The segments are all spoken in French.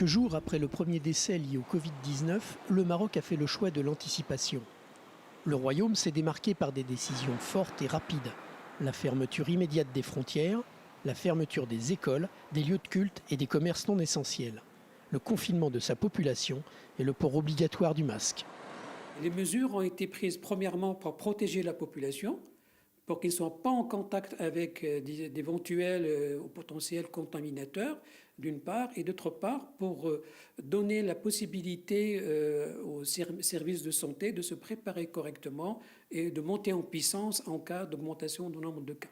Quelques jours après le premier décès lié au Covid-19, le Maroc a fait le choix de l'anticipation. Le Royaume s'est démarqué par des décisions fortes et rapides. La fermeture immédiate des frontières, la fermeture des écoles, des lieux de culte et des commerces non essentiels. Le confinement de sa population et le port obligatoire du masque. Les mesures ont été prises premièrement pour protéger la population, pour qu'ils ne soient pas en contact avec d'éventuels ou potentiels contaminateurs, d'une part, et d'autre part, pour donner la possibilité aux services de santé de se préparer correctement et de monter en puissance en cas d'augmentation du nombre de cas.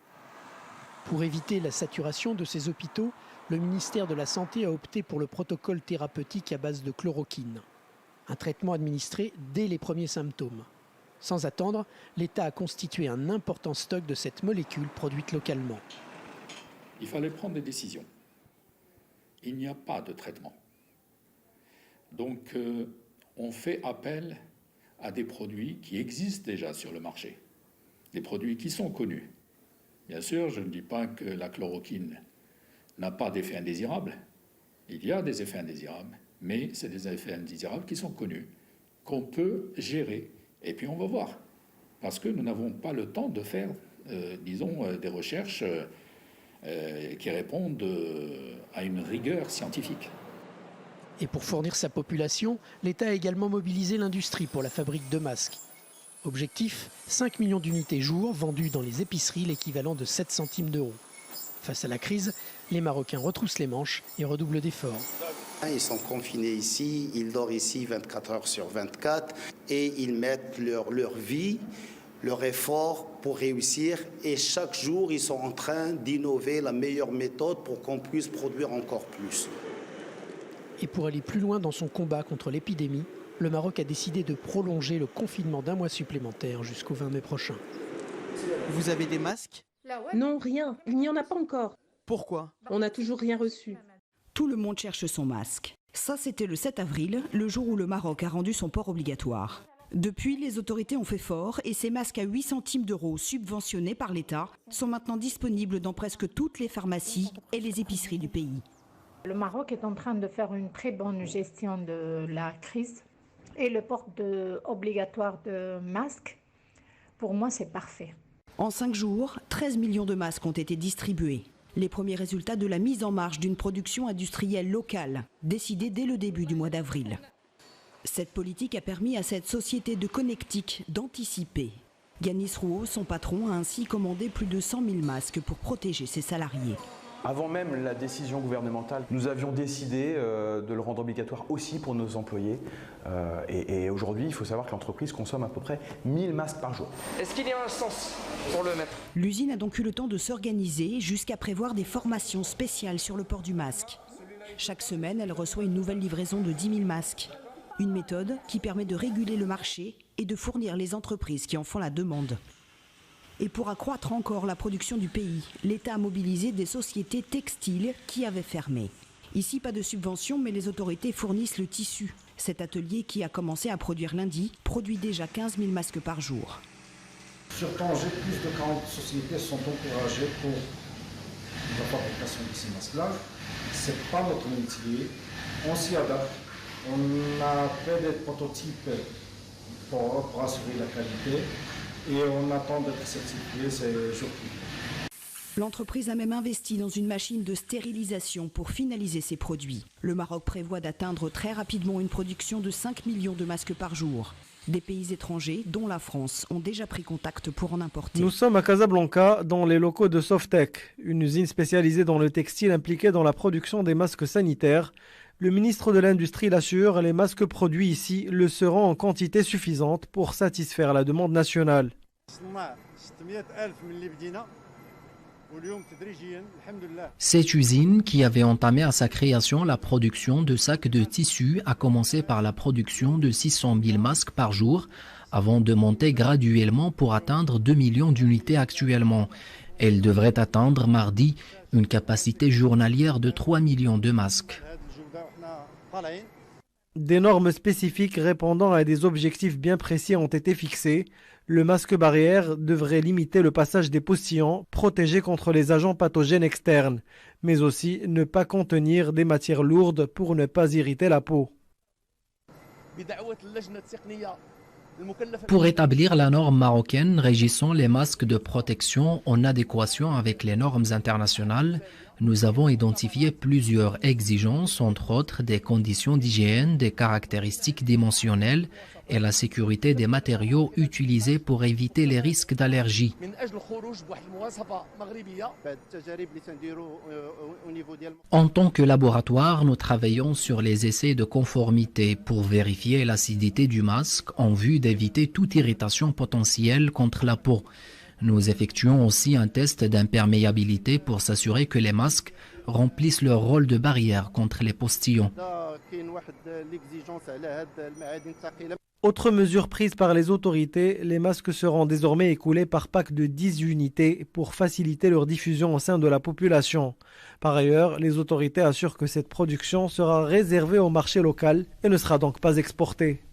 Pour éviter la saturation de ces hôpitaux, le ministère de la Santé a opté pour le protocole thérapeutique à base de chloroquine. Un traitement administré dès les premiers symptômes. Sans attendre, l'État a constitué un important stock de cette molécule produite localement. Il fallait prendre des décisions. Il n'y a pas de traitement. Donc, on fait appel à des produits qui existent déjà sur le marché, des produits qui sont connus. Bien sûr, je ne dis pas que la chloroquine n'a pas d'effets indésirables. Il y a des effets indésirables, mais c'est des effets indésirables qui sont connus, qu'on peut gérer. Et puis on va voir, parce que nous n'avons pas le temps de faire, des recherches qui répondent à une rigueur scientifique. Et pour fournir sa population, l'État a également mobilisé l'industrie pour la fabrique de masques. Objectif, 5 millions d'unités jour vendues dans les épiceries, l'équivalent de 7 centimes d'euros. Face à la crise, les Marocains retroussent les manches et redoublent d'efforts. Ils sont confinés ici, ils dorment ici 24 heures sur 24 et ils mettent leur vie, leur effort pour réussir. Et chaque jour, ils sont en train d'innover la meilleure méthode pour qu'on puisse produire encore plus. Et pour aller plus loin dans son combat contre l'épidémie, le Maroc a décidé de prolonger le confinement d'un mois supplémentaire jusqu'au 20 mai prochain. Vous avez des masques ? Non, rien. Il n'y en a pas encore. Pourquoi ? On n'a toujours rien reçu. Tout le monde cherche son masque. Ça, c'était le 7 avril, le jour où le Maroc a rendu son port obligatoire. Depuis, les autorités ont fait fort et ces masques à 8 centimes d'euros subventionnés par l'État sont maintenant disponibles dans presque toutes les pharmacies et les épiceries du pays. Le Maroc est en train de faire une très bonne gestion de la crise et le port obligatoire de masques, pour moi, c'est parfait. En 5 jours, 13 millions de masques ont été distribués. Les premiers résultats de la mise en marche d'une production industrielle locale, décidée dès le début du mois d'avril. Cette politique a permis à cette société de connectique d'anticiper. Yanis Rouault, son patron, a ainsi commandé plus de 100 000 masques pour protéger ses salariés. Avant même la décision gouvernementale, nous avions décidé de le rendre obligatoire aussi pour nos employés. Et aujourd'hui, il faut savoir que l'entreprise consomme à peu près 1000 masques par jour. Est-ce qu'il y a un sens pour le mettre ? L'usine a donc eu le temps de s'organiser jusqu'à prévoir des formations spéciales sur le port du masque. Chaque semaine, elle reçoit une nouvelle livraison de 10 000 masques. Une méthode qui permet de réguler le marché et de fournir les entreprises qui en font la demande. Et pour accroître encore la production du pays, l'État a mobilisé des sociétés textiles qui avaient fermé. Ici, pas de subvention, mais les autorités fournissent le tissu. Cet atelier, qui a commencé à produire lundi, produit déjà 15 000 masques par jour. Sur Tanger, plus de 40 sociétés sont encouragées pour la fabrication de ces masques-là. Ce n'est pas notre métier, on s'y adapte. On a fait des prototypes pour assurer la qualité. Et on attend d'être certifié ces jours-ci. L'entreprise a même investi dans une machine de stérilisation pour finaliser ses produits. Le Maroc prévoit d'atteindre très rapidement une production de 5 millions de masques par jour. Des pays étrangers, dont la France, ont déjà pris contact pour en importer. Nous sommes à Casablanca, dans les locaux de Softec, une usine spécialisée dans le textile impliquée dans la production des masques sanitaires. Le ministre de l'Industrie l'assure, les masques produits ici le seront en quantité suffisante pour satisfaire la demande nationale. Cette usine, qui avait entamé à sa création la production de sacs de tissu, a commencé par la production de 600 000 masques par jour, avant de monter graduellement pour atteindre 2 millions d'unités actuellement. Elle devrait atteindre mardi une capacité journalière de 3 millions de masques. Des normes spécifiques répondant à des objectifs bien précis ont été fixés. Le masque barrière devrait limiter le passage des postillons, protéger contre les agents pathogènes externes, mais aussi ne pas contenir des matières lourdes pour ne pas irriter la peau. Pour établir la norme marocaine régissant les masques de protection en adéquation avec les normes internationales, nous avons identifié plusieurs exigences, entre autres des conditions d'hygiène, des caractéristiques dimensionnelles et la sécurité des matériaux utilisés pour éviter les risques d'allergie. En tant que laboratoire, nous travaillons sur les essais de conformité pour vérifier l'acidité du masque en vue d'éviter toute irritation potentielle contre la peau. Nous effectuons aussi un test d'imperméabilité pour s'assurer que les masques remplissent leur rôle de barrière contre les postillons. Autre mesure prise par les autorités, les masques seront désormais écoulés par pack de 10 unités pour faciliter leur diffusion au sein de la population. Par ailleurs, les autorités assurent que cette production sera réservée au marché local et ne sera donc pas exportée.